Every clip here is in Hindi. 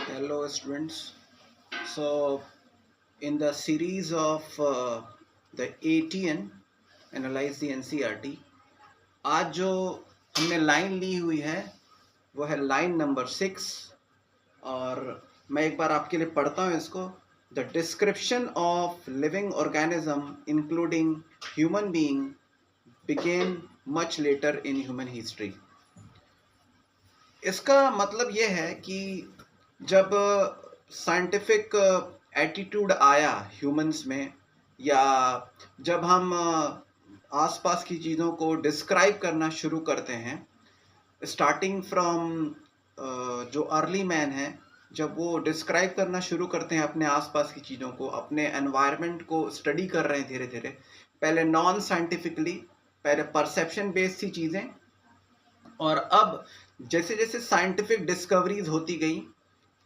Hello, students. So, in the series of the ATN, Analyze the NCERT, आज जो हमने लाइन ली हुई है वो है लाइन नंबर 6 और मैं एक बार आपके लिए पढ़ता हूँ इसको. The description of living organism including human being begin much later in human history. इसका मतलब ये है कि जब साइंटिफिक एटीट्यूड आया ह्यूमंस में, या जब हम आसपास की चीज़ों को डिस्क्राइब करना शुरू करते हैं, स्टार्टिंग फ्रॉम जो अर्ली मैन है, जब वो डिस्क्राइब करना शुरू करते हैं अपने आसपास की चीज़ों को, अपने एनवायरनमेंट को स्टडी कर रहे हैं धीरे धीरे. पहले नॉन साइंटिफिकली, पहले परसेप्शन बेस्ड थी चीज़ें, और अब जैसे जैसे साइंटिफिक डिस्कवरीज होती गई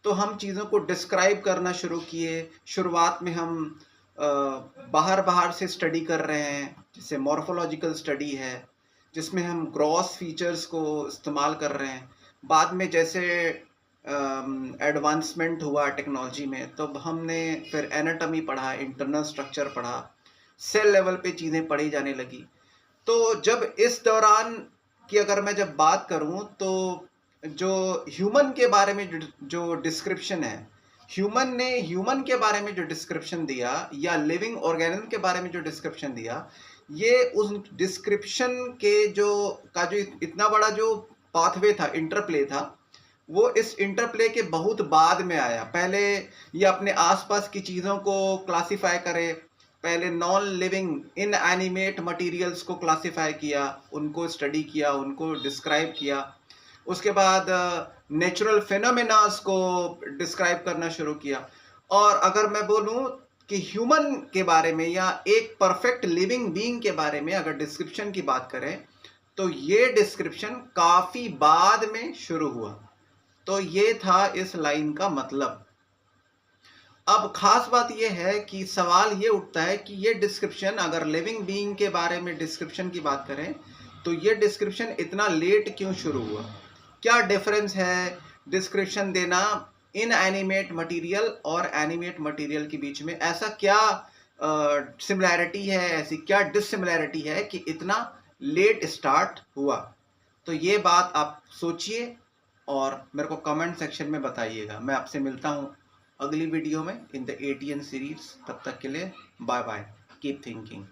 तो हम चीज़ों को डिस्क्राइब करना शुरू किए. शुरुआत में हम बाहर बाहर से स्टडी कर रहे हैं, जैसे मॉर्फोलॉजिकल स्टडी है जिसमें हम ग्रॉस फीचर्स को इस्तेमाल कर रहे हैं. बाद में जैसे एडवांसमेंट हुआ टेक्नोलॉजी में, तो हमने फिर एनाटॉमी पढ़ा, इंटरनल स्ट्रक्चर पढ़ा, सेल लेवल पे चीज़ें पढ़ी जाने लगी. तो जब इस दौरान की अगर मैं जब बात करूं, तो जो ह्यूमन के बारे में जो डिस्क्रिप्शन है, ह्यूमन ने ह्यूमन के बारे में जो डिस्क्रिप्शन दिया या लिविंग ऑर्गेनिज्म के बारे में जो डिस्क्रिप्शन दिया, ये उस डिस्क्रिप्शन के जो इतना बड़ा जो पाथवे था, इंटरप्ले था, वो इस इंटरप्ले के बहुत बाद में आया. पहले ये अपने आसपास की चीज़ों को क्लासिफाई करे, पहले non living in animate materials को क्लासिफाई किया, उनको स्टडी किया, उनको डिस्क्राइब किया. उसके बाद नेचुरल फिनोमेनास को डिस्क्राइब करना शुरू किया. और अगर मैं बोलूं कि ह्यूमन के बारे में या एक परफेक्ट लिविंग बीइंग के बारे में अगर डिस्क्रिप्शन की बात करें, तो ये डिस्क्रिप्शन काफ़ी बाद में शुरू हुआ. तो ये था इस लाइन का मतलब. अब खास बात यह है कि सवाल ये उठता है कि ये डिस्क्रिप्शन, अगर लिविंग बीइंग के बारे में डिस्क्रिप्शन की बात करें, तो ये डिस्क्रिप्शन इतना लेट क्यों शुरू हुआ? क्या डिफरेंस है डिस्क्रिप्शन देना इन एनिमेट मटेरियल और एनिमेट मटेरियल के बीच में? ऐसा क्या सिमिलैरिटी है, ऐसी क्या डिसिमिलैरिटी है कि इतना लेट स्टार्ट हुआ? तो ये बात आप सोचिए और मेरे को कमेंट सेक्शन में बताइएगा. मैं आपसे मिलता हूँ अगली वीडियो में इन द ATN सीरीज. तब तक के लिए बाय बाय. Keep thinking.